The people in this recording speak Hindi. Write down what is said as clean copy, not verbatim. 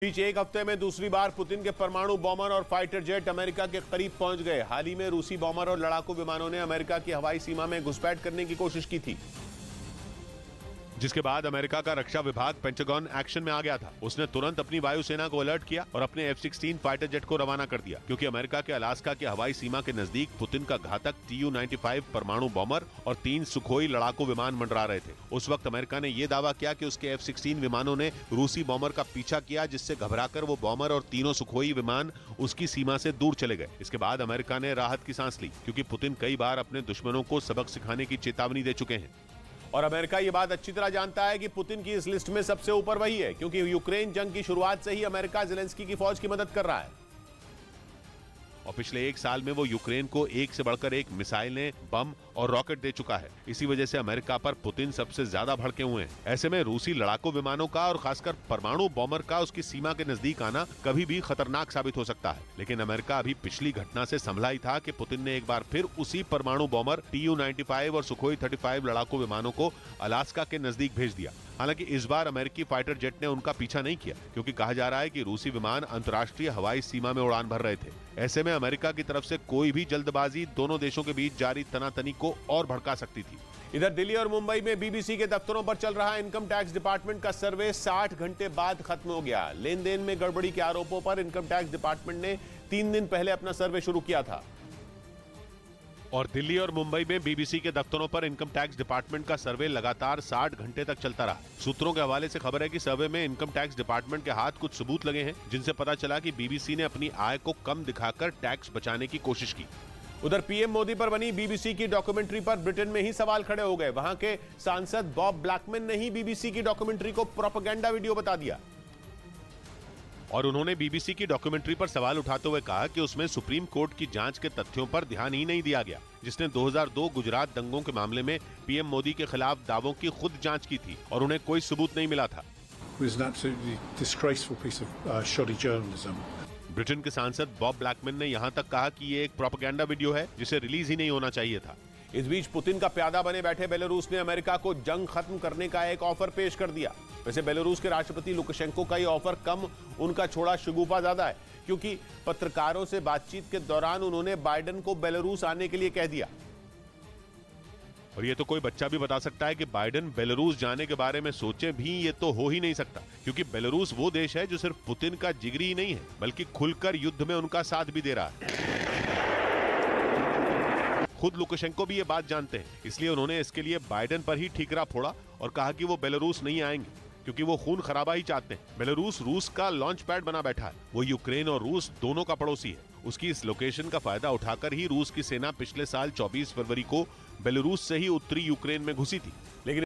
बीच एक हफ्ते में दूसरी बार पुतिन के परमाणु बॉम्बर और फाइटर जेट अमेरिका के करीब पहुंच गए। हाल ही में रूसी बॉम्बर और लड़ाकू विमानों ने अमेरिका की हवाई सीमा में घुसपैठ करने की कोशिश की थी, जिसके बाद अमेरिका का रक्षा विभाग पेंटागन एक्शन में आ गया था। उसने तुरंत अपनी वायुसेना को अलर्ट किया और अपने F-16 फाइटर जेट को रवाना कर दिया, क्योंकि अमेरिका के अलास्का के हवाई सीमा के नजदीक पुतिन का घातक Tu-95 परमाणु बॉम्बर और 3 सुखोई लड़ाकू विमान मंडरा रहे थे। उस वक्त अमेरिका ने यह दावा किया कि उसके F-16 विमानों ने रूसी बॉम्बर का पीछा किया, जिससे घबराकर वो बॉम्बर और तीनों सुखोई विमान उसकी सीमा से दूर चले गए। इसके बाद अमेरिका ने राहत की सांस ली, क्योंकि पुतिन कई बार अपने दुश्मनों को सबक सिखाने की चेतावनी दे चुके हैं। और अमेरिका ये बात अच्छी तरह जानता है कि पुतिन की इस लिस्ट में सबसे ऊपर वही है, क्योंकि यूक्रेन जंग की शुरुआत से ही अमेरिका ज़ेलेंस्की की फौज की मदद कर रहा है और पिछले एक साल में वो यूक्रेन को एक से बढ़कर एक मिसाइलें, बम और रॉकेट दे चुका है। इसी वजह से अमेरिका पर पुतिन सबसे ज्यादा भड़के हुए हैं। ऐसे में रूसी लड़ाकू विमानों का और खासकर परमाणु बॉम्बर का उसकी सीमा के नजदीक आना कभी भी खतरनाक साबित हो सकता है। लेकिन अमेरिका अभी पिछली घटना से संभला ही था कि पुतिन ने एक बार फिर उसी परमाणु बॉम्बर Tu-95 और सुखोई 35 लड़ाकू विमानों को अलास्का के नजदीक भेज दिया। हालांकि इस बार अमेरिकी फाइटर जेट ने उनका पीछा नहीं किया, क्योंकि कहा जा रहा है कि रूसी विमान अंतर्राष्ट्रीय हवाई सीमा में उड़ान भर रहे थे। ऐसे में अमेरिका की तरफ से कोई भी जल्दबाजी दोनों देशों के बीच जारी तनातनी को और भड़का सकती थी। इधर दिल्ली और मुंबई में बीबीसी के दफ्तरों पर चल रहा इनकम टैक्स डिपार्टमेंट का सर्वे 60 घंटे बाद खत्म हो गया। लेन देन में गड़बड़ी के आरोपों पर इनकम टैक्स डिपार्टमेंट ने 3 दिन पहले अपना सर्वे शुरू किया था और दिल्ली और मुंबई में बीबीसी के दफ्तरों पर इनकम टैक्स डिपार्टमेंट का सर्वे लगातार 60 घंटे तक चलता रहा। सूत्रों के हवाले से खबर है कि सर्वे में इनकम टैक्स डिपार्टमेंट के हाथ कुछ सबूत लगे हैं, जिनसे पता चला कि बीबीसी ने अपनी आय को कम दिखाकर टैक्स बचाने की कोशिश की। उधर पीएम मोदी पर बनी बीबीसी की डॉक्यूमेंट्री पर ब्रिटेन में ही सवाल खड़े हो गए। वहां के सांसद बॉब ब्लैकमैन ने ही बीबीसी की डॉक्यूमेंट्री को प्रोपेगेंडा वीडियो बता दिया और उन्होंने बीबीसी की डॉक्यूमेंट्री पर सवाल उठाते हुए कहा कि उसमें सुप्रीम कोर्ट की जांच के तथ्यों पर ध्यान ही नहीं दिया गया, जिसने 2002 गुजरात दंगों के मामले में पीएम मोदी के खिलाफ दावों की खुद जांच की थी और उन्हें कोई सबूत नहीं मिला था। ब्रिटेन के सांसद बॉब ब्लैकमैन ने यहां तक कहा कि ये एक प्रोपेगेंडा वीडियो है, जिसे रिलीज ही नहीं होना चाहिए था। इस बीच पुतिन का प्यादा बने बैठे बेलारूस ने अमेरिका को जंग खत्म करने का एक ऑफर पेश कर दिया। वैसे बेलारूस के राष्ट्रपति लुकाशेंको का ये ऑफर कम, उनका छोड़ा शगुफा ज्यादा है, क्योंकि पत्रकारों से बातचीत के दौरान उन्होंने बाइडेन को बेलारूस आने के लिए कह दिया। और ये तो कोई बच्चा भी बता सकता है कि बाइडेन बेलारूस जाने के बारे में सोचे भी, ये तो हो ही नहीं सकता, क्योंकि बेलारूस वो देश है जो सिर्फ पुतिन का जिगरी ही नहीं है, बल्कि खुलकर युद्ध में उनका साथ भी दे रहा है। खुद लुकाशेंको भी ये बात जानते हैं, इसलिए उन्होंने इसके लिए बाइडेन पर ही ठीकरा फोड़ा और कहा कि वो बेलारूस नहीं आएंगे, क्योंकि वो खून खराबा ही चाहते हैं। बेलारूस रूस का लॉन्च पैड बना बैठा है। वो यूक्रेन और रूस दोनों का पड़ोसी है। उसकी इस लोकेशन का फायदा उठाकर ही रूस की सेना पिछले साल 24 फरवरी को बेलारूस से ही उत्तरी यूक्रेन में घुसी थी। लेकिन